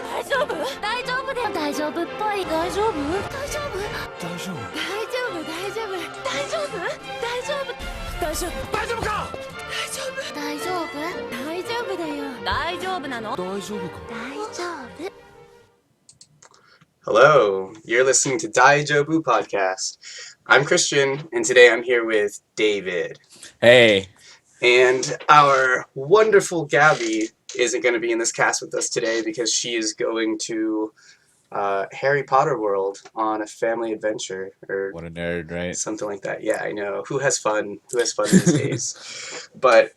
大丈夫？大丈夫だよ。大丈夫っぽい。大丈夫？大丈夫？大丈夫？大丈夫？大丈夫？大丈夫？大丈夫？大丈夫？大丈夫か？大丈夫？大丈夫？大丈夫だよ。大丈夫なの？大丈夫か？大丈夫。 Hello, you're listening to Daijoubu podcast. I'm Christian, and today I'm here with David. Hey. And our wonderful Gabby isn't going to be in this cast with us today because she is going to Harry Potter World on a family adventure, or What a nerd, right? something like that. Yeah, I know. Who has fun? Who has fun these days? But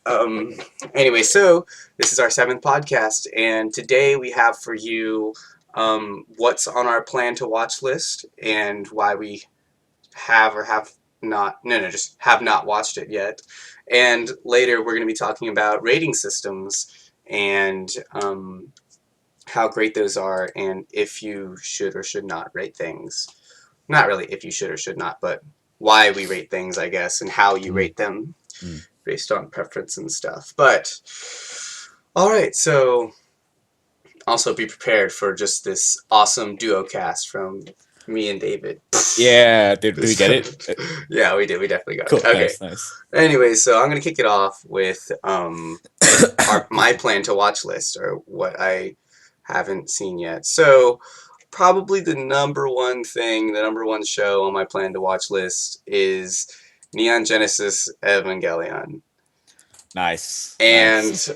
anyway, so this is our 7th podcast, and today we have for you what's on our plan to watch list and why we have or have not, just have not watched it yet. And later we're going to be talking about rating systems and how great those are and if you should or should not rate things. Not really if you should or should not, but why we rate things, I guess, and how you rate them based on preference and stuff. But, alright, so also be prepared for just this awesome duo cast from me and David. Yeah, did we get it? Yeah, we did. We definitely got Cool. it. Okay. Nice. Anyway, so I'm going to kick it off with my plan to watch list, or what I haven't seen yet. So probably the number one show on my plan to watch list is Neon Genesis Evangelion. Nice. And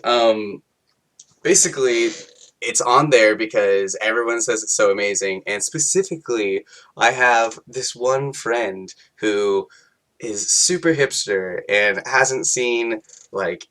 basically it's on there because everyone says it's so amazing, and specifically I have this one friend who is super hipster and hasn't seen like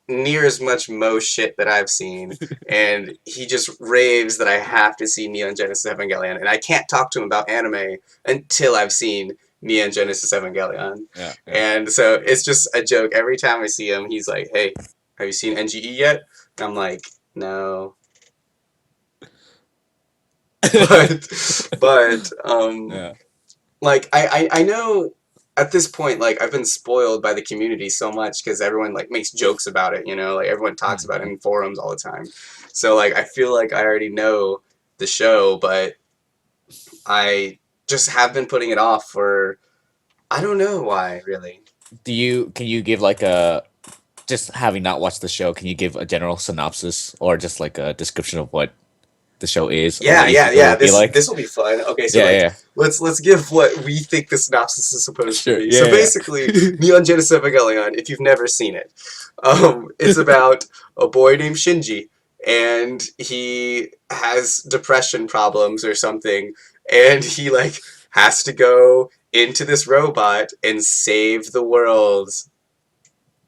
near as much most shit that I've seen, and he just raves that I have to see Neon Genesis Evangelion, and I can't talk to him about anime until I've seen Neon Genesis Evangelion. Yeah. And so it's just a joke. Every time I see him, he's like, hey, have you seen NGE yet? And I'm like, no. but like I know at this point, like, I've been spoiled by the community so much because everyone like makes jokes about it, like everyone talks about it in forums all the time. So like I feel like I already know the show, but I just have been putting it off for I don't know why, really. Can you give like just having not watched the show, can you give a general synopsis or just like a description of what the show is? Yeah. This will be fun. Okay, so let's give what we think the synopsis is supposed to be. So basically, Neon Genesis Evangelion, if you've never seen it, it's about a boy named Shinji, and he has depression problems or something, and he like has to go into this robot and save the world.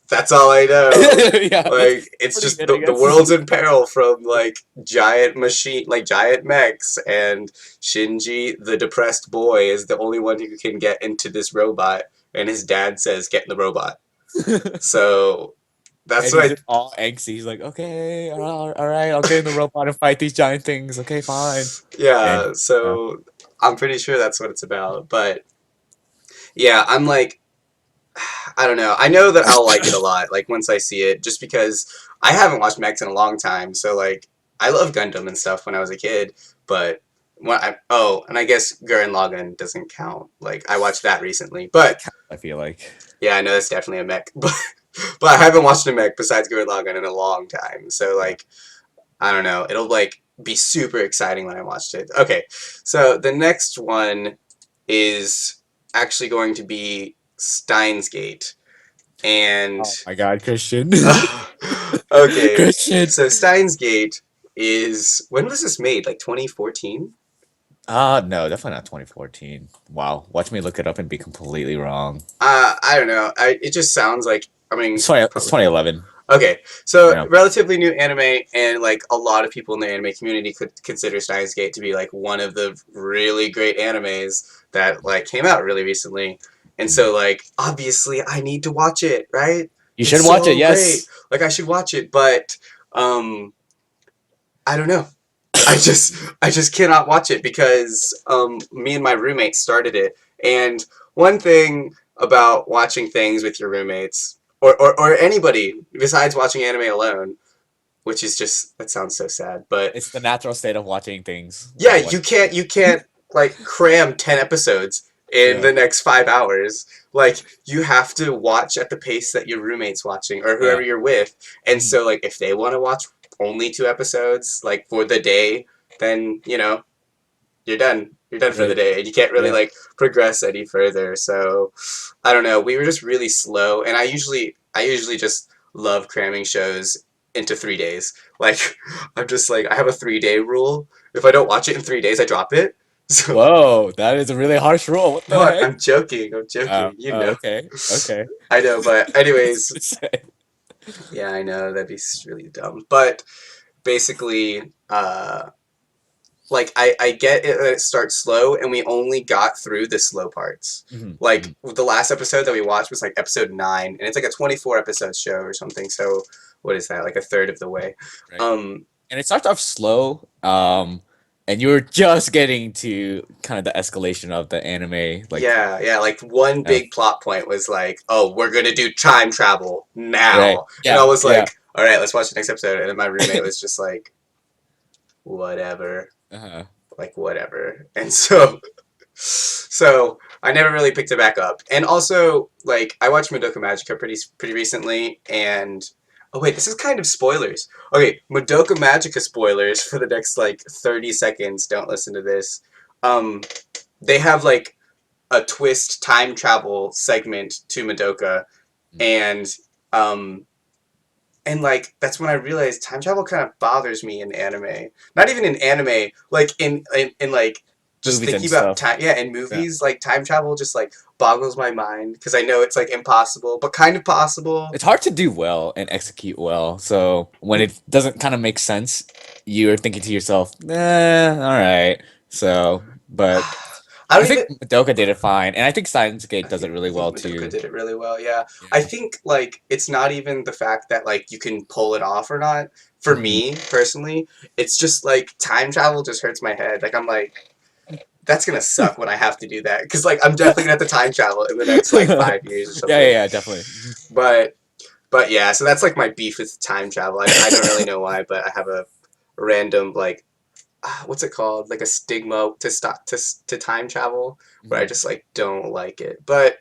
That's all I know. Like, it's just the world's in peril from like giant mechs, and Shinji, the depressed boy, is the only one who can get into this robot, and his dad says get in the robot. So that's and he's all angsty. He's like, okay, all right, I'll get in the robot and fight these giant things. Okay, fine. Yeah, so I'm pretty sure that's what it's about. But yeah, I'm like, I don't know. I know that I'll like it a lot, like, once I see it, just because I haven't watched mechs in a long time. So, like, I love Gundam and stuff when I was a kid, but and I guess Gurren Lagann doesn't count. Like, I watched that recently, but I feel like, yeah, I know that's definitely a mech, but I haven't watched a mech besides Gurren Lagann in a long time. So, like, I don't know. It'll, like, be super exciting when I watched it. Okay, so the next one is actually going to be Steins Gate. And oh my god, Christian. Okay, Christian. So Steins Gate is, when was this made? Like 2014? No, definitely not 2014. Wow, watch me look it up and be completely wrong. I don't know. It just sounds like, I mean, it's 2011. Okay, so relatively new anime, and like a lot of people in the anime community could consider Steins Gate to be like one of the really great animes that like came out really recently. And so, like, obviously, I need to watch it, right? You should watch it, yes. Great. Like, I should watch it, but I don't know. I just cannot watch it because me and my roommate started it. And one thing about watching things with your roommates, or anybody besides watching anime alone, which is just, that sounds so sad, but It's the natural state of watching things. yeah, Like, you can't like cram 10 episodes in yeah, the next 5 hours. Like you have to watch at the pace that your roommate's watching or whoever yeah. you're with. And Mhm. so like if they want to watch only 2 episodes like for the day, then you're done. You're done for the Right. day, and you can't really Yeah. like progress any further. So I don't know. We were just really slow, and I usually just love cramming shows into 3 days. Like I'm just like I have a 3 day rule. If I don't watch it in 3 days, I drop it. So Whoa, that is a really harsh rule. What the no, heck? I'm joking. I'm Oh, joking. You oh, know. okay, okay. I know, but That's anyways, insane. yeah, I know that'd be really dumb. But basically, like I get it that it starts slow and we only got through the slow parts. Mhm, Like mhm. the last episode that we watched was like episode 9 and it's like a 24 episode show or something. So what is that? Like a third of the way. Right. Um And it starts off slow, and you're just getting to kind of the escalation of the anime, like, yeah, like one uh, big plot point was like, "Oh, we're going to do time travel right? now." And I Yeah, was yeah. like, "All right, let's watch the next episode." And then my roommate was just like, "Whatever." Uh-huh. Like whatever. And so I never really picked it back up. And also, like, I watched Madoka Magica pretty recently, and oh wait, this is kind of spoilers. Okay, Madoka Magica spoilers for the next like 30 seconds. Don't listen to this. Um, they have like a twist time travel segment to Madoka, Mm. and um, and like that's when I realized time travel kind of bothers me in anime. Not even in anime, like in like just Movies thinking and about stuff. time. Yeah, in Yeah. movies, like time travel just like boggles my mind because I know it's like impossible, but kind of possible. It's hard to do well and execute well. So when it doesn't kind of make sense, you're thinking to yourself, all right. So, but I I don't even. think Madoka did it fine, and I think Steins Gate does it really I think well Madoka too. did it really well. Yeah, I Yeah. think like it's not even the fact that like you can pull it off or not. For Mhm. me personally, it's just like time travel just hurts my head. Like I'm like, that's gonna suck when I have to do that because like I'm definitely gonna have to time travel in the next like 5 years or Yeah, yeah, something. yeah, definitely. Mhm. But but yeah, so that's like my beef with time travel. I don't really know why, but I have a random like what's it called, like a stigma to stop to time travel where I Mhm. just like don't like it. But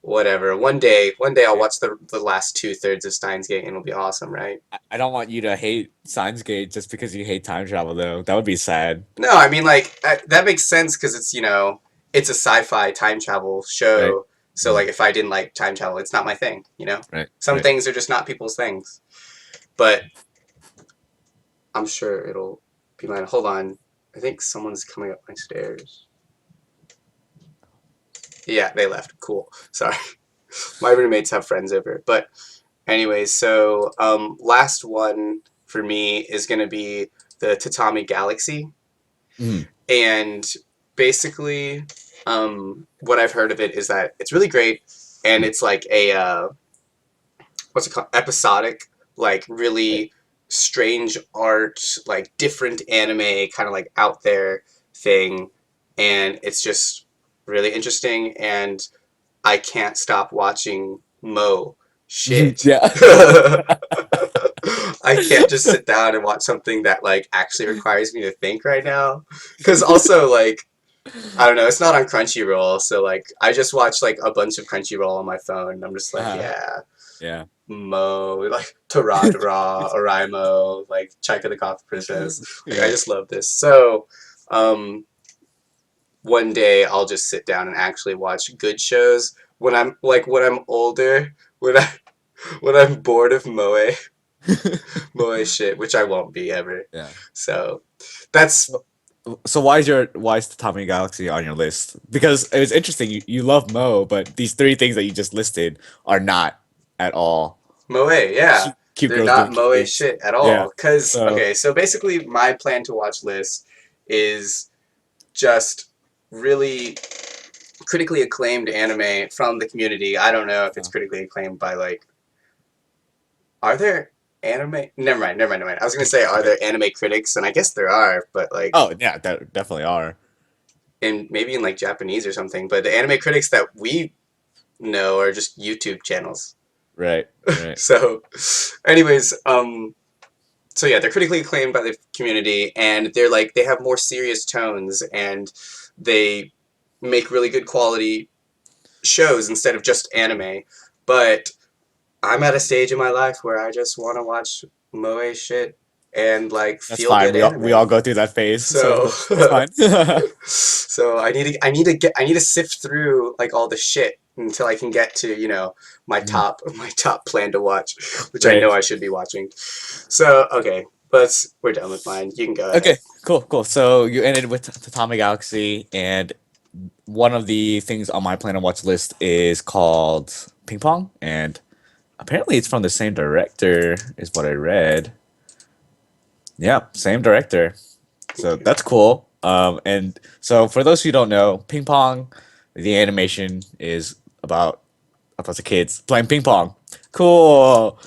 whatever. One day I'll Yeah. watch the last 2/3 of Steins Gate and it'll be awesome, right? I don't want you to hate Steins Gate just because you hate time travel, though. That would be sad. No, I mean like that makes sense because it's it's a sci-fi time travel Right. show. So Mhm. like if I didn't like time travel, it's not my thing. Right. Some Right. things are just not people's things. But I'm sure it'll be mine. Hold on, I think someone's coming up my stairs. Yeah, they left. Cool. Sorry, my roommates have friends over. But anyways, so last one for me is gonna be the Tatami Galaxy. Mhm. And basically, what I've heard of it is that it's really great, and it's like a what's it called? Episodic, like Right. really strange art, like different anime, kind of like out there thing, and it's just really interesting. And I can't stop watching Mo shit. Yeah. I can't just sit down and watch something that like actually requires me to think right now. Because also like I don't know, it's not on Crunchyroll, so like I just watch like a bunch of Crunchyroll on my phone. And I'm just like, Uh-huh. yeah, Yeah. Mo, like Taradara, Oraimo, like Chaika the Goth Princess. Like I Yeah. just love this. So, one day I'll just sit down and actually watch good shows when I'm older, when I when I'm bored of moe shit, which I won't be ever. Yeah. So that's So, so why is the Tommy Galaxy on your list? Because it was interesting. You love Mo, but these three things that you just listed are not at all moe. Yeah, cute they're girls not doing cute moe things. shit at Yeah. all. Cause So okay, so basically my plan to watch list is just really critically acclaimed anime from the community. I don't know if it's uh, critically acclaimed by like are there anime? Never mind. I was gonna say, are okay. there anime critics? And I guess there are, but like, Oh yeah, there definitely are. in maybe in like Japanese or something. But the anime critics that we know are just YouTube channels. Right. Right. So, anyways, so yeah, they're critically acclaimed by the community, and they have more serious tones, and they make really good quality shows instead of just anime. But I'm at a stage in my life where I just want to watch moe shit and like That's feel fine. good We all anime. go through that phase, so So that's fine. so I need to sift through like all the shit until I can get to, Mm, my top plan to watch, which I know right. I should be watching. So, okay, we're done with mine. You can go ahead. Okay. Cool. Cool. So you ended with Tatami Galaxy, and one of the things on my plan to watch list is called Ping Pong, and apparently it's from the same director, is what I read. Yeah, same director. So Okay. that's cool. And so for those who don't know, ping pong, the animation is about a bunch of kids playing ping pong. Cool.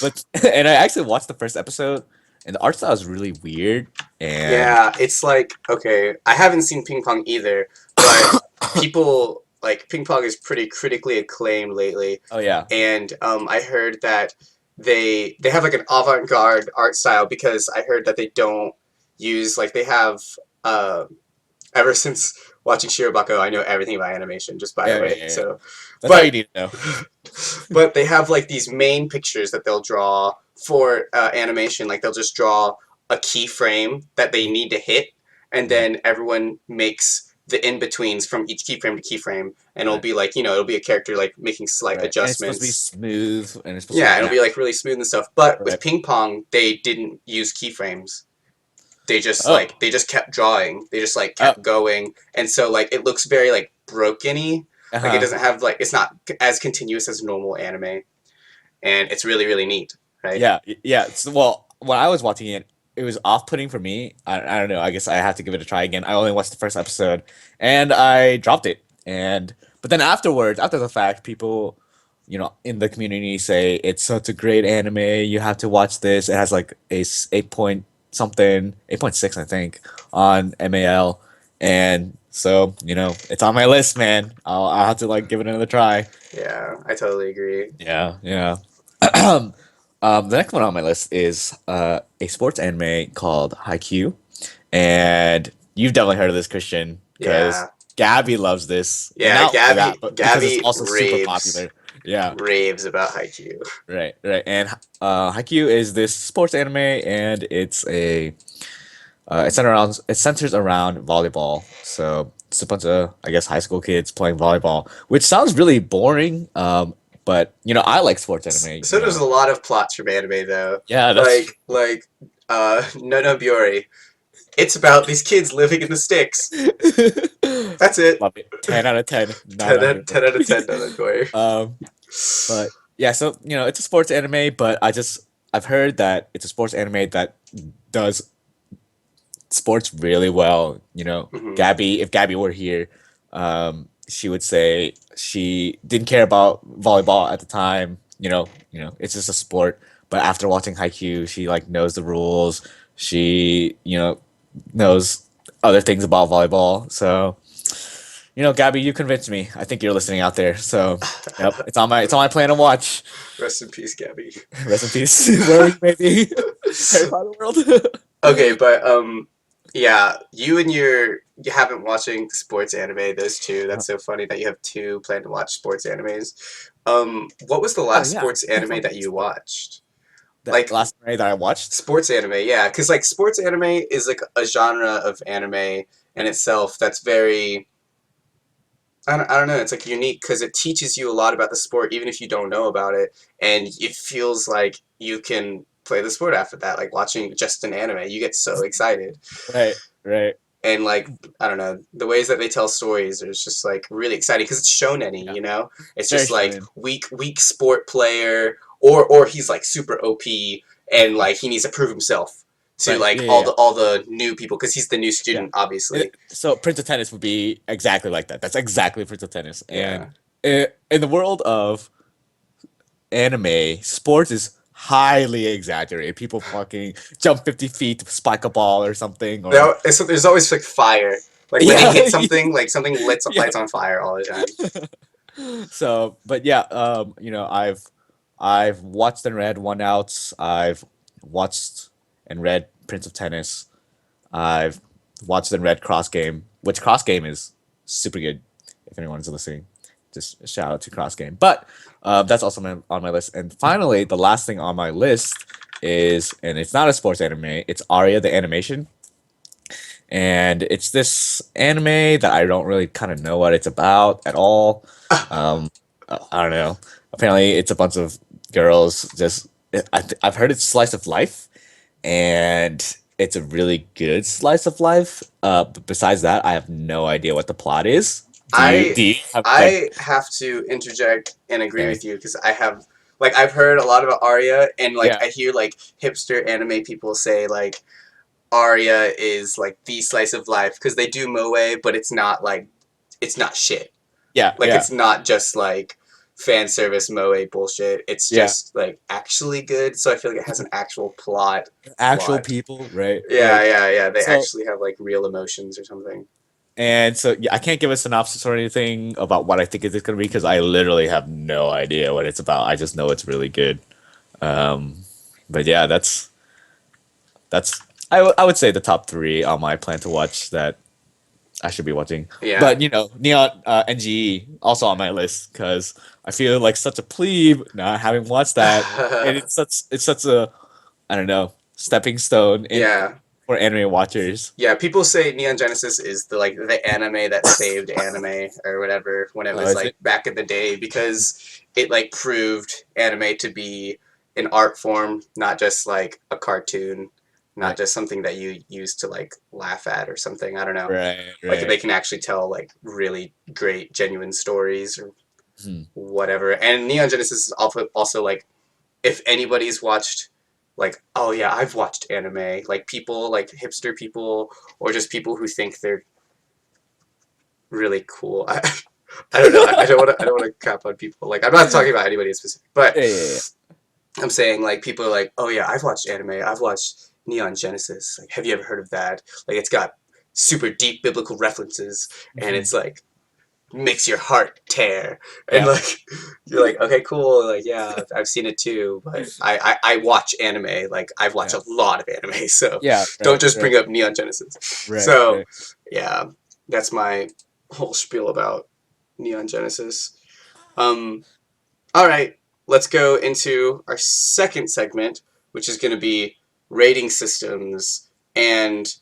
But and I actually watched the first episode, and the art style is really weird. And Yeah, it's like, okay, I haven't seen Ping Pong either, but people like Ping Pong is pretty critically acclaimed lately, oh yeah, and I heard that they have like an avant-garde art style because I heard that they don't use like they have uh ever since watching Shirobako, I know everything about animation, just by the yeah, yeah, way. yeah, yeah. So, That's all you but need to know. but they have like these main pictures that they'll draw for animation. Like they'll just draw a keyframe that they need to hit, and Mhm. then everyone makes the in betweens from each keyframe to keyframe, and it'll Right, be like it'll be a character like making slight right, and it's supposed to be adjustments. smooth, and it's supposed to Yeah, look it'll be natural. like really smooth and stuff. But with Right. ping pong, they didn't use keyframes. Oh, They just kept drawing. They just like oh, kept going, and so like it looks very like broken-y. Like it uh-huh. doesn't have like it's not as continuous as normal anime, and it's really really neat, right? Yeah, yeah. So, well, when I was watching it, it was off-putting for me. I don't know. I guess I have to give it a try again. I only watched the first episode, and I dropped it. And but then afterwards, after the fact, people, in the community say it's such a great anime. You have to watch this. It has like a 8 point something, 8.6, I think, on MAL. And so, it's on my list, man. I'll have to like give it another try. Yeah, I totally agree. Yeah, yeah. The next one on my list is a sports anime called Haikyuu, and you've definitely heard of this, Christian, because Yeah, Gabby loves this, and yeah. not only that, but because it's Gabby also super popular. Yeah, raves about Haikyuu. right, right. And Haikyuu is this sports anime, and it centers around volleyball. So it's a bunch of, I guess, high school kids playing volleyball, which sounds really boring. But I like sports anime. So there's a lot of plots from anime though, Yeah, that's No No Biori. It's about these kids living in the sticks. true. That's it. Love it. 10 out of 10. Not 10 out out, of 10 out of 10 No No Biori. Um, but yeah, so it's a sports anime, but I've heard that it's a sports anime that does sports really well. Hmm. Gabby, if Gabby were here, she would say she didn't care about volleyball at the time. It's just a sport. But after watching Haikyuu, she like knows the rules. She knows other things about volleyball. So Gabby, you convinced me. I think you're listening out there. So yep, it's on my plan to watch. Rest in peace, Gabby. Rest in peace. Where you may be, Harry Potter world. Okay, but yeah, you haven't watching sports anime. Those two. That's so funny that you have two planned to watch sports animes. What was the Oh last yeah, sports I anime forgot that about you sport. watched? That Like last anime that I watched. sports anime, yeah, because like sports anime is like a genre of anime in itself that's very I don't know. It's like unique because it teaches you a lot about the sport, even if you don't know about it, and it feels like you can play the sport after that. Like watching just an anime, you get so excited, Right, right. and like I don't know, the ways that they tell stories are just like really exciting because it's shonen-y, Yeah, you know. It's very just like shonen. weak sport player, or he's like super OP and like he needs to prove himself to Right. like Yeah, yeah, yeah. all the new people because he's the new Yeah. student, obviously. So Prince of Tennis would be exactly like that. That's exactly Prince of Tennis. And Yeah. in the world of anime, sports is highly exaggerated. People fucking jump 50 feet to spike a ball or something, or There's always like fire. Like when they yeah, hit something, like something yeah. lights on fire all the time. So, but yeah, I've watched and read one outs. I've watched and read Prince of Tennis. I've watched and read Cross Game, which Cross Game is super good. If anyone's listening, just a shout out to Cross Game. But that's also on my list. And finally, the last thing on my list is, and it's not a sports anime. It's Aria the animation, and it's this anime that I don't really kind of know what it's about at all. I don't know. Apparently, it's a bunch of girls. I've heard it's slice of life, and it's a really good slice of life. But besides that, I have no idea what the plot is. Do you have I have to interject and agree Okay. with you because I have like I've heard a lot about Arya and like Yeah. I hear like hipster anime people say like Arya is like the slice of life because they do moe, but it's not like it's not shit. Yeah, Like yeah, it's not just like fan service moe bullshit. It's yeah. just like actually good. So I feel like it has an actual plot. Actual people, right? Yeah, Right. yeah, yeah. They So actually have like real emotions or something. yeah, I can't give a synopsis or anything about what I think it's gonna be because I literally have no idea what it's about. I just know it's really good. Um, but yeah, that's I would say the top three on my plan to watch that I should be watching. Yeah. But Neon NGE also on my list because I feel like such a plebe not having watched that, and it's such a I don't know stepping stone in Yeah. for anime watchers. Yeah, people say Neon Genesis is the anime that saved anime or whatever when it was Is like it? back in the day because it like proved anime to be an art form, not just like a cartoon, not Right, just something that you use to like laugh at or something. I don't know. right, Like they right. can actually tell like really great genuine stories or Hmm. whatever. And Neon Genesis is also like if anybody's watched like oh yeah I've watched anime like people like hipster people or just people who think they're really cool I don't know I don't want to crap on people like I'm not talking about anybody in specific but Yeah, yeah, yeah. I'm saying like people are like oh yeah I've watched anime I've watched Neon Genesis like have you ever heard of that like it's got super deep biblical references and Mhm. it's like makes your heart tear and Yeah, like you're like okay cool like yeah I've seen it too but I watch anime like I've watched yeah, a lot of anime so yeah. don't Right, just right, bring up Neon Genesis right, so right. yeah that's my whole spiel about Neon Genesis um all right let's go into our second segment which is going to be rating systems and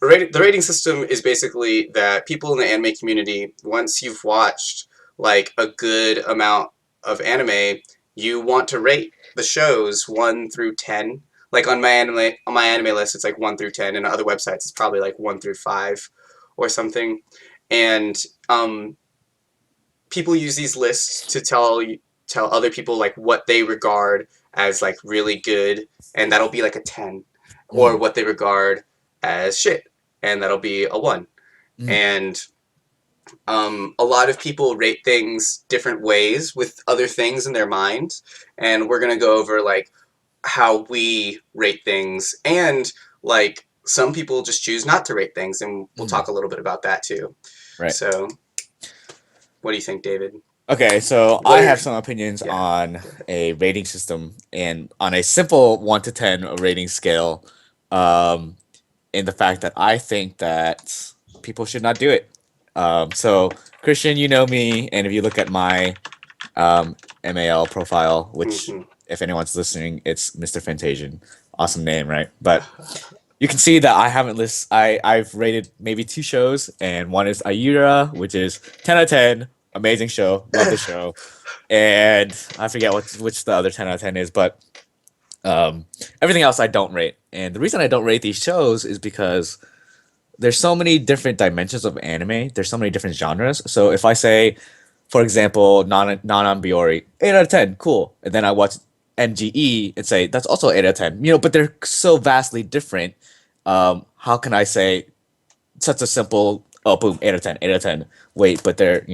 the rating system is basically that people in the anime community, once you've watched like a good amount of anime, you want to rate the shows 1 through 10. Like on my anime list, it's like 1 through 10, and on other websites, it's probably like 1 through 5 or something. And people use these lists to tell other people like what they regard as like really good, and that'll be like a 10, or Mhm, what they regard as shit, and that'll be a 1. mhm, And a lot of people rate things different ways with other things in their mind, and we're gonna go over like how we rate things, and like some people just choose not to rate things, and we'll mhm. talk a little bit about that too. Right. So, what do you think, David? Okay, so What I are have some opinions yeah? on Go ahead. a rating system and on a simple 1 to 10 rating scale. Um, in the fact that I think that people should not do it. So Christian, you know me, and if you look at my MAL profile, which Hmm. if anyone's listening, it's Mr. Fantasian. Awesome name, right? But you can see that I haven't I've rated maybe 2 shows, and one is Ayura, which is 10 out of 10. Amazing show, love the show, and I forget which the other 10 out of 10 is, but everything else I don't rate. And the reason I don't rate these shows is because there's so many different dimensions of anime. There's so many different genres. So if I say, for example, non Biori, 8 out of 10, cool, and then I watch NGE and say that's also 8 out of 10. But they're so vastly different. How can I say such a simple oh boom 8 out of 10, 8 out of 10? Wait, but they're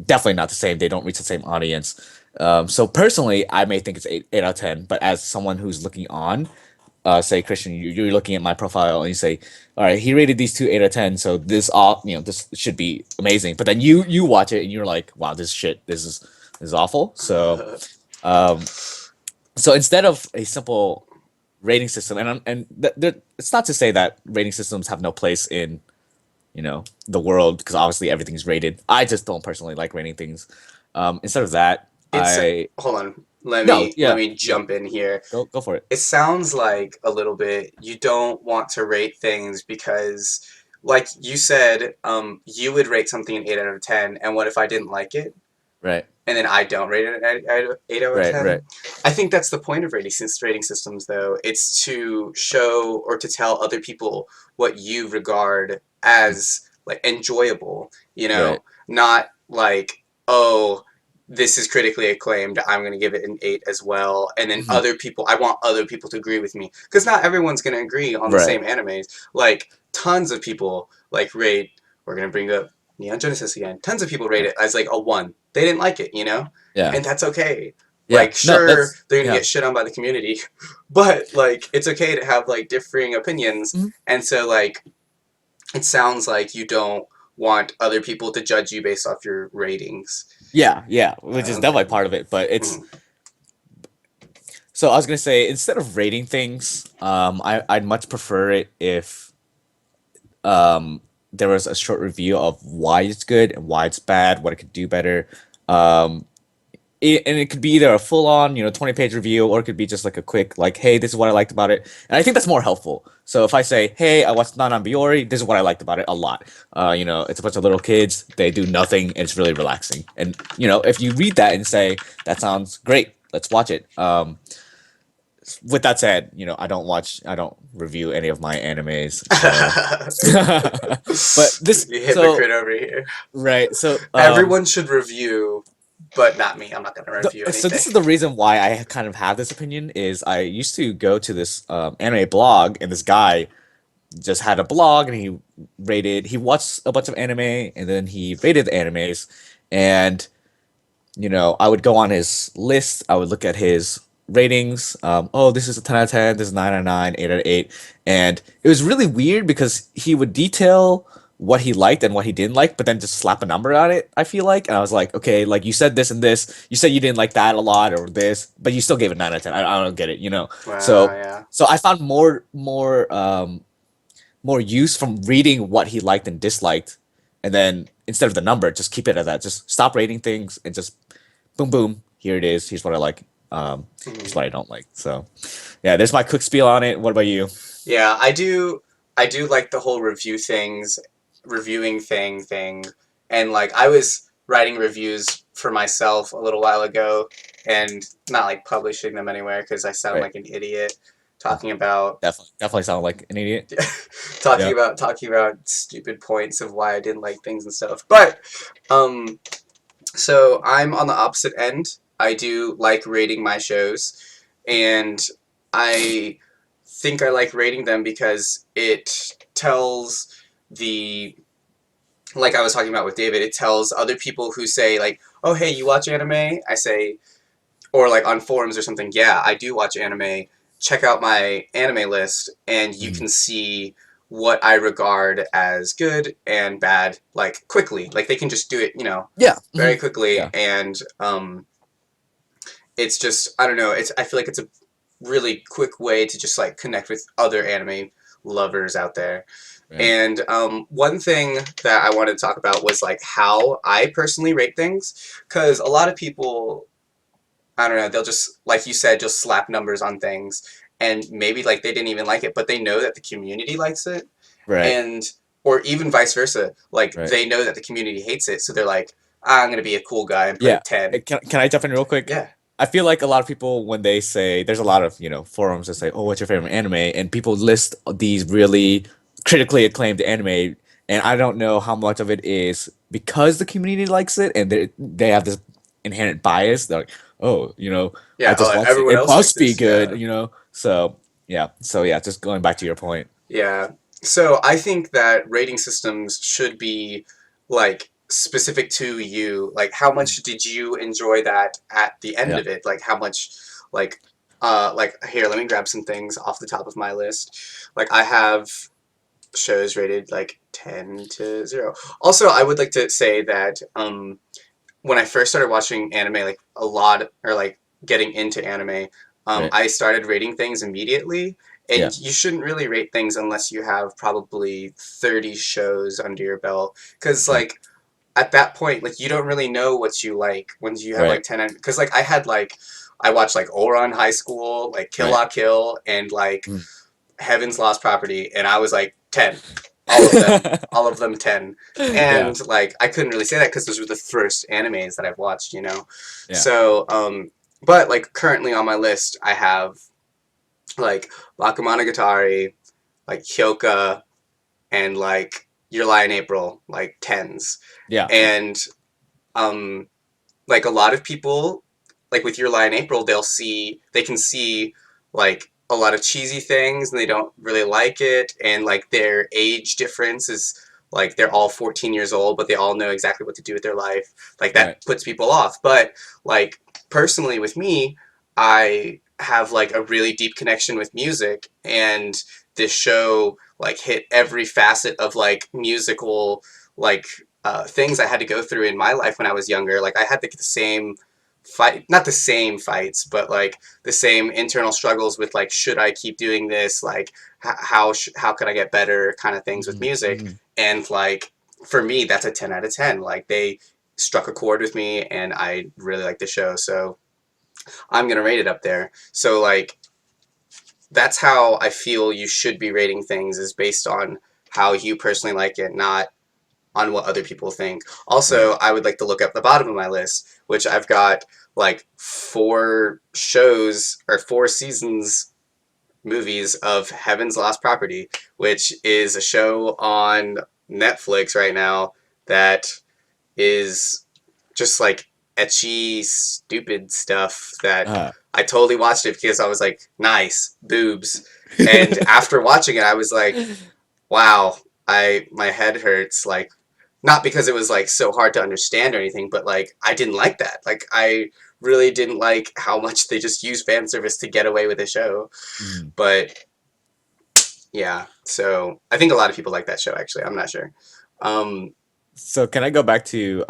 definitely not the same. They don't reach the same audience. So personally, I may think it's 8 out of 10, but as someone who's looking on, say Christian, you're looking at my profile and you say, all right, he rated these two 8 out of 10, so this should be amazing. But then you watch it and you're like, wow, this shit, this is awful. So um, so instead of a simple rating system, it's not to say that rating systems have no place in the world, because obviously everything's rated. I just don't personally like rating things. Instead of that, It's I hold on. Let no, me let yeah, me yeah, jump in here. go for it. It sounds like a little bit you don't want to rate things because, like you said, you would rate something an 8 out of 10, and what if I didn't like it? Right, And then I don't rate it an 8 out of right. 10. I think that's the point of rating systems, though. It's to show or to tell other people what you regard Mm, as like enjoyable, right. not like, oh, this is critically acclaimed, I'm going to give it an 8 as well. And then Mhm. I want other people to agree with me. Because not everyone's going to agree on the Right. same animes. Like, tons of people, like, we're going to bring up Neon Genesis again. Tons of people rate Right. it as, like, a 1. They didn't like it, Yeah. And that's okay. Yeah. Like, No, sure, that's they're going to yeah. get shit on by the community, but, like, it's okay to have, like, differing opinions. Mhm. And so, like, it sounds like you don't want other people to judge you based off your ratings. Yeah, yeah, which is Okay. definitely part of it. But it's Mhm. so I was gonna say, instead of rating things, I'd much prefer it if there was a short review of why it's good and why it's bad, what it could do better. Um, and it could be either a full on, 20-page review, or it could be just like a quick, like, hey, this is what I liked about it. And I think that's more helpful. So if I say, hey, I watched Nanan Biori, this is what I liked about it a lot. It's a bunch of little kids, they do nothing, and it's really relaxing. And, if you read that and say, that sounds great, let's watch it. With that said, I don't review any of my animes. So, but this, You so, hypocrite over here. right. So, Everyone should review, but not me. I'm not going to review so anything. this is the reason why I kind of have this opinion. Is I used to go to this anime blog, and this guy just had a blog, and he watched a bunch of anime, and then he rated the animes. And I would go on his list, I would look at his ratings. Oh, this is a 10 out of 10, this is 9 out of 9, 8 out of 8. And it was really weird because he would detail what he liked and what he didn't like, but then just slap a number on it, I feel like. And I was like, okay, like, you said this and this, you said you didn't like that a lot or this, but you still gave it 9 out of 10. I don't get it. Wow, So yeah. so I found more use from reading what he liked and disliked, and then instead of the number, just keep it at that. Just stop rating things and just boom, boom. Here it is. Here's what I like. Here's Mhm. what I don't like. So, yeah, there's my quick spiel on it. What about you? Yeah, I do like the whole reviewing thing. And like I was writing reviews for myself a little while ago and not like publishing them anywhere because I sound Right. like an idiot talking about Definitely sound like an idiot. talking Yeah. about talking about stupid points of why I didn't like things and stuff. But um so I'm on the opposite end. I do like rating my shows, and I think I like rating them because it tells the like I was talking about with David, it tells other people who say like, "Oh, hey, you watch anime?" I say, or like on forums or something, "Yeah, I do watch anime. Check out my anime list and you Mhm. can see what I regard as good and bad like quickly. Like they can just do it, Yeah. very quickly Yeah. and it's just I don't know, I feel like it's a really quick way to just like connect with other anime lovers out there. Right. And one thing that I wanted to talk about was like how I personally rate things, because a lot of people, I don't know, they'll just like you said, just slap numbers on things, and maybe like they didn't even like it, but they know that the community likes it, Right. and or even vice versa, like Right. they know that the community hates it, so they're like, I'm gonna be a cool guy and put a Yeah. 10. Can I jump in real quick? Yeah. I feel like a lot of people, when they say, there's a lot of forums that say, oh, what's your favorite anime, and people list these really critically acclaimed anime, and I don't know how much of it is because the community likes it and they have this inherent bias. They're like, oh, I Yeah, just watched it, everyone it else likes must be this. good. Yeah. So yeah, just going back to your point. Yeah. So I think that rating systems should be like specific to you. Like how Mhm. much did you enjoy that at the end Yeah. of it? Like how much like like here, let me grab some things off the top of my list. Like I have shows rated like 10 to 0. Also, I would like to say that when I first started watching anime, like a lot or like getting into anime, Right. I started rating things immediately. And Yeah. you shouldn't really rate things unless you have probably 30 shows under your belt. Because, Yeah. like, at that point, like, you don't really know what you like when you have, like, Right. 10. Because, like, I watched, like, Ouran High School, like, Kill Right. La Kill, and, like, Mm. Heaven's Lost Property, and I was, like, 10. All of them. All of them 10. Yeah. And, like, I couldn't really say that because those were the first animes that I've watched, you know? Yeah. So, but, like, currently on my list, I have, like, Bakemonogatari, like, Hyoka, and, like, Your Lie in April, like, 10s. Yeah. And, um, like, a lot of people, like, with Your Lie in April, they can see, like, a lot of cheesy things, and they don't really like it, and, like, their age difference is, like, they're all 14 years old, but they all know exactly what to do with their life. Like, Right. that puts people off. But, like, personally with me, I have, like, a really deep connection with music, and this show, like, hit every facet of, like, musical, like, things I had to go through in my life when I was younger. Like, I had the same not the same fights, but, like, the same internal struggles with, like, should I keep doing this? Like, how could I get better kind of things with Mhm. music. Mhm. And, like, for me, that's a 10 out of 10. Like, they struck a chord with me, and I really like the show. So I'm going to rate it up there. So, like, that's how I feel you should be rating things, is based on how you personally like it, not on what other people think. Right. Also, I would like to look up the bottom of my list, which I've got, like, 4 seasons movies of Heaven's Lost Property, which is a show on Netflix right now that is just, like, etchy, stupid stuff that Uh. I totally watched it because I was like, nice, boobs. And after watching it, I was like, wow, my head hurts. Like, not because it was, like, so hard to understand or anything, but, like, I didn't like that. Like, I really didn't like how much they just use fan service to get away with the show. Mhm. But yeah, so I think a lot of people like that show. Actually, I'm not sure. Um, So can I go back to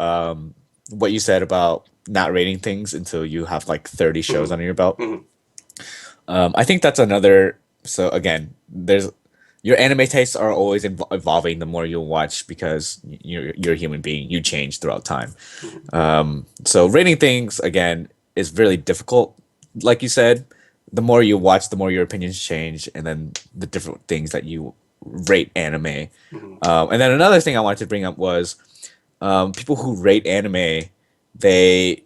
what you said about not rating things until you have like 30 shows mhm, under your belt? mhm, I think that's another. So again, there's your anime tastes are always evolving the more you watch because you're a human being. You change throughout time. mhm, So rating things again is really difficult. Like you said, the more you watch, the more your opinions change, and then the different things that you rate anime. mhm. And then another thing I wanted to bring up was people who rate anime, they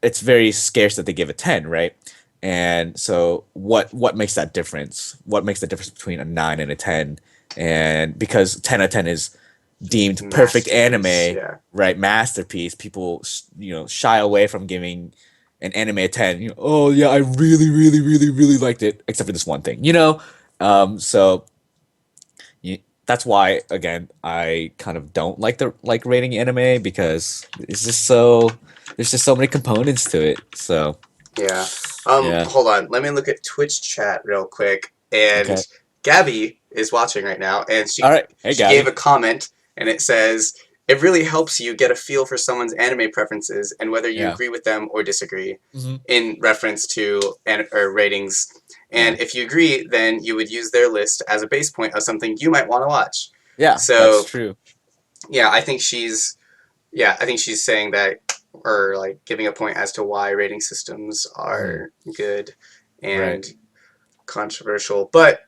it's very scarce that they give a 10, right? And so what makes that difference? What makes the difference between a 9 and a 10? And because 10 out of 10 is deemed perfect Masterpiece. anime, Yeah. right? Masterpiece. People, shy away from giving an anime a 10. Oh yeah, I really, really, really, really liked it, except for this one thing, So that's why again I kind of don't like rating anime because it's just so there's just so many components to it. So Yeah. yeah. Hold on. Let me look at Twitch chat real quick. And Okay. Gabby is watching right now, and All right. Hey, she gave Gabby. a comment, and it says, "It really helps you get a feel for someone's anime preferences and whether you Yeah. agree with them or disagree." Hmm. In reference to or ratings. Yeah. And if you agree, then you would use their list as a base point of something you might want to watch. Yeah. That's So true. yeah, I think she's saying that, or, like, giving a point as to why rating systems Hmm. are good Right. and controversial. But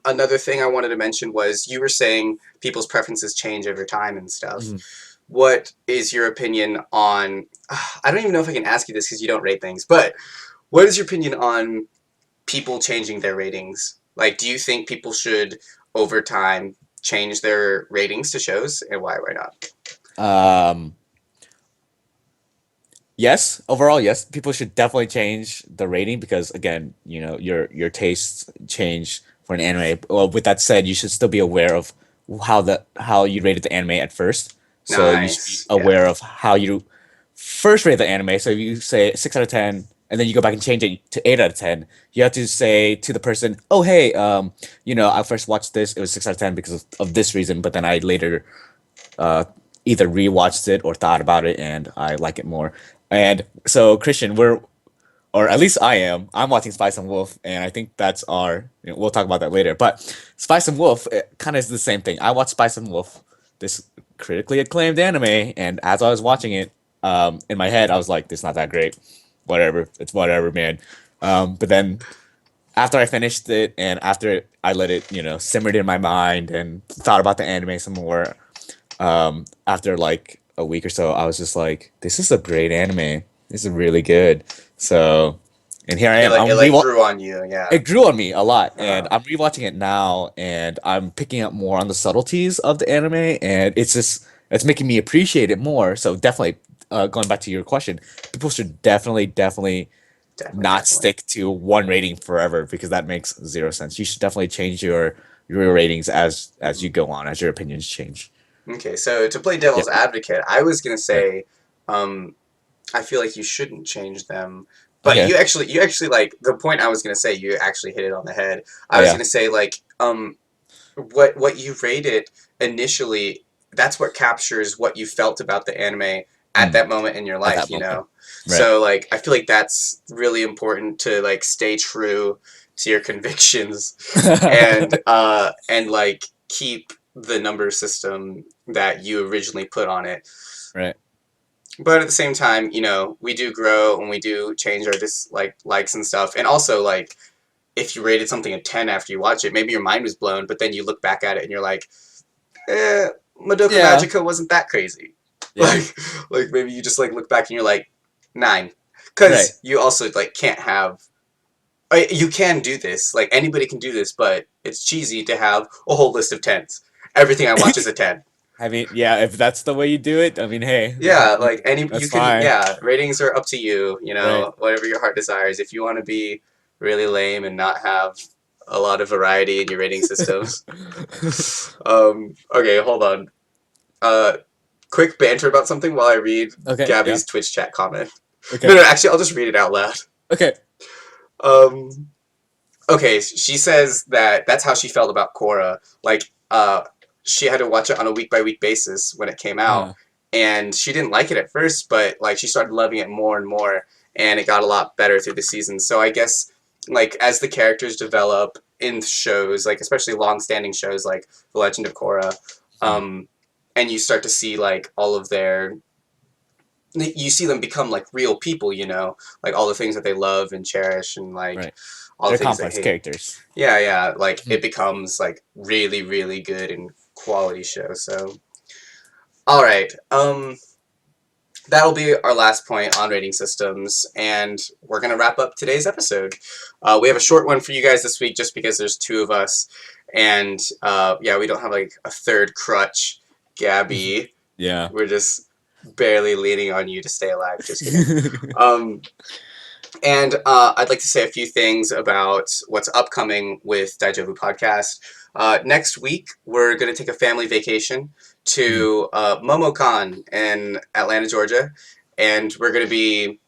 another thing I wanted to mention was you were saying people's preferences change over time and stuff. Hmm. What is your opinion on? I don't even know if I can ask you this because you don't rate things, but what is your opinion on people changing their ratings? Like, do you think people should, over time, change their ratings to shows, and why? Why not? Um. Yes. Overall, yes. People should definitely change the rating because again, your tastes change for an anime. Well, with that said, you should still be aware of how you rated the anime at first. So you should be Nice. Yeah. aware of how you first rate the anime. So if you say 6 out of 10, and then you go back and change it to 8 out of 10, you have to say to the person, "Oh, hey, I first watched this. It was 6 out of 10 because of this reason, but then I later uh, either rewatched it or thought about it, and I like it more." And so, Christian, or at least I am. I'm watching Spice and Wolf, and I think that's our. We'll talk about that later. But Spice and Wolf kind of is the same thing. I watched Spice and Wolf, this critically acclaimed anime, and as I was watching it, in my head, I was like, "This is not that great. Whatever, it's whatever, man." But then after I finished it, and after I let it, simmered in my mind and thought about the anime some more, after like a week or so, I was just like, "This is a great anime. This is really good." So, and here I am. It like grew on you, yeah. It grew on me a lot, and Uh, I'm rewatching it now, and I'm picking up more on the subtleties of the anime, and it's making me appreciate it more. So definitely, going back to your question, people should definitely not definitely. stick to one rating forever because that makes zero sense. You should definitely change your ratings as you go on, as your opinions change. Okay, so to play Yeah. devil's advocate, I was gonna Right. say, um, I feel like you shouldn't change them. But Okay. you actually like the point I was gonna say. You actually hit it on the head. Oh I was yeah. gonna say like, what you rated initially. That's what captures what you felt about the anime at Mm, that moment in your at life. that You moment. know, Right. so like I feel like that's really important to like stay true to your convictions, and like keep the number system that you originally put on it. Right. But at the same time, we do grow and we do change our likes and stuff. And also, like, if you rated something a 10 after you watch it, maybe your mind was blown, but then you look back at it and you're like, Madoka Yeah. Magica wasn't that crazy. Yeah. Like, like maybe you just like look back and you're like 9, Right. because you also like can't have. You can do this. Like anybody can do this, but it's cheesy to have a whole list of 10s. Everything I watch is a 10. I mean, yeah, if that's the way you do it, I mean, hey, Yeah, like you that's can, fine. yeah, ratings are up to you, Right. whatever your heart desires. If you want to be really lame and not have a lot of variety in your rating systems. Okay, hold on. Uh, quick banter about something while I read Okay. Yeah. Gabby's Twitch chat comment. Okay. No, actually, I'll just read it out loud. Okay. Um, okay, she says that that's how she felt about Korra. Like, she had to watch it on a week by week basis when it came out, Uh, and she didn't like it at first, but like she started loving it more and more, and it got a lot better through the seasons. So I guess like as the characters develop in shows, like especially long-standing shows like The Legend of Korra, hmm, um, and you start to see like all of their you see them become like real people, like all the things that they love and cherish and like right. all the They're things they complex hate. characters. Yeah, yeah, like Hmm. it becomes like really, really good and quality show. So, all right, that'll be our last point on rating systems, and we're gonna wrap up today's episode. We have a short one for you guys this week, just because there's two of us, and yeah, we don't have like a third crutch, Gabby. Yeah. We're just barely leaning on you to stay alive. Just kidding. Um, And I'd like to say a few things about what's upcoming with Daijoubu Podcast. Next week, we're going to take a family vacation Hmm. to MomoCon in Atlanta, Georgia. And we're going to be,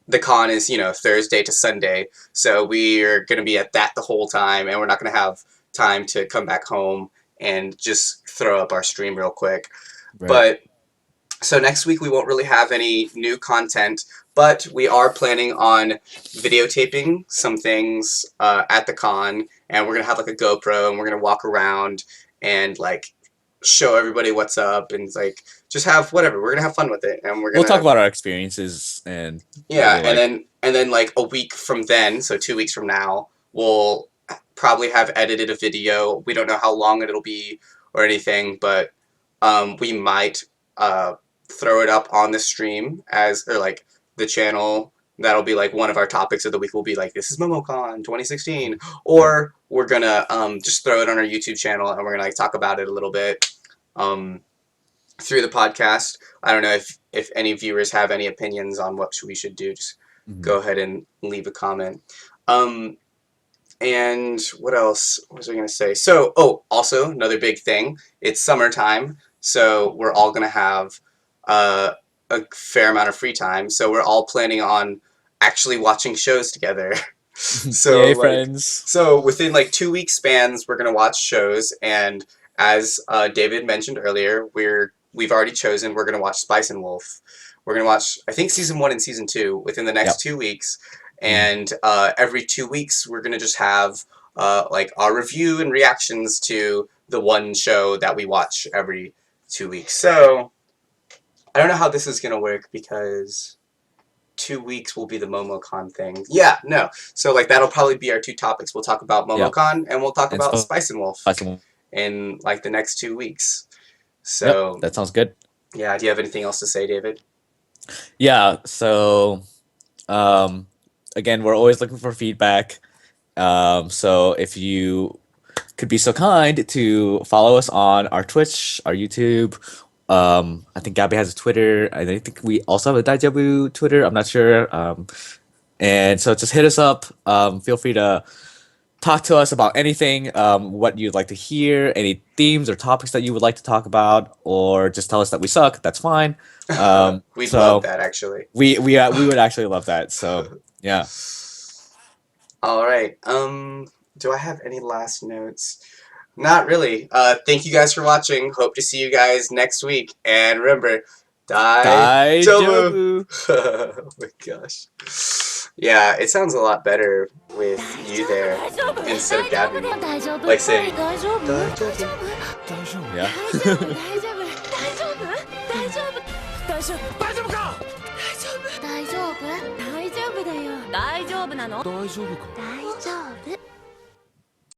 the con is, Thursday to Sunday. So we're going to be at that the whole time. And we're not going to have time to come back home and just throw up our stream real quick. Right. But so next week we won't really have any new content, but we are planning on videotaping some things at the con, and we're gonna have like a GoPro, and we're gonna walk around and like show everybody what's up, and like just have whatever. We're gonna have fun with it, and we're We'll talk gonna about our experiences and that yeah, we and like. then like a week from then, so 2 weeks from now, we'll probably have edited a video. We don't know how long it'll be or anything, but we might uh, throw it up on the stream as or like the channel. That'll be like one of our topics of the week. Will be like this is MomoCon 2016, Right. or we're gonna just throw it on our YouTube channel and we're gonna like talk about it a little bit. Um, through the podcast. I don't know if any viewers have any opinions on what we should do. Just Hmm. go ahead and leave a comment. Um, and what else was I going to say? So, oh, also another big thing. It's summertime, so we're all going to have uh, a fair amount of free time. So we're all planning on actually watching shows together. So Yay, like, friends. so within like 2 week spans, we're gonna watch shows, and as David mentioned earlier, we've already chosen. We're gonna watch Spice and Wolf. We're gonna watch, I think, season 1 and season 2 within the next Yep. 2 weeks, and every 2 weeks we're gonna just have like our review and reactions to the one show that we watch every 2 weeks. So I don't know how this is gonna work because 2 weeks will be the MomoCon thing. Yeah, no. So like that'll probably be our two topics. We'll talk about Yep. MomoCon and we'll talk And about Spice and Wolf Spice and Wolf. in like the next 2 weeks. So Yep, that sounds good. yeah, do you have anything else to say, David? Yeah, so again, we're always looking for feedback. So if you could be so kind to follow us on our Twitch, our YouTube. I think Gabby has a Twitter. I think we also have a Daijoubu Twitter. I'm not sure. And so just hit us up. Feel free to talk to us about anything, what you'd like to hear, any themes or topics that you would like to talk about, or just tell us that we suck. That's fine. We'd So love that actually. we would actually love that. So yeah. All right. Do I have any last notes? Not really. Thank you guys for watching. Hope to see you guys next week. And remember, Daijoubu. Daijoubu. Oh my gosh. Yeah, it sounds a lot better with you there instead of Gabby. Like saying, Daijoubu. Yeah. 大丈夫だよ大丈夫なの大丈夫か大丈夫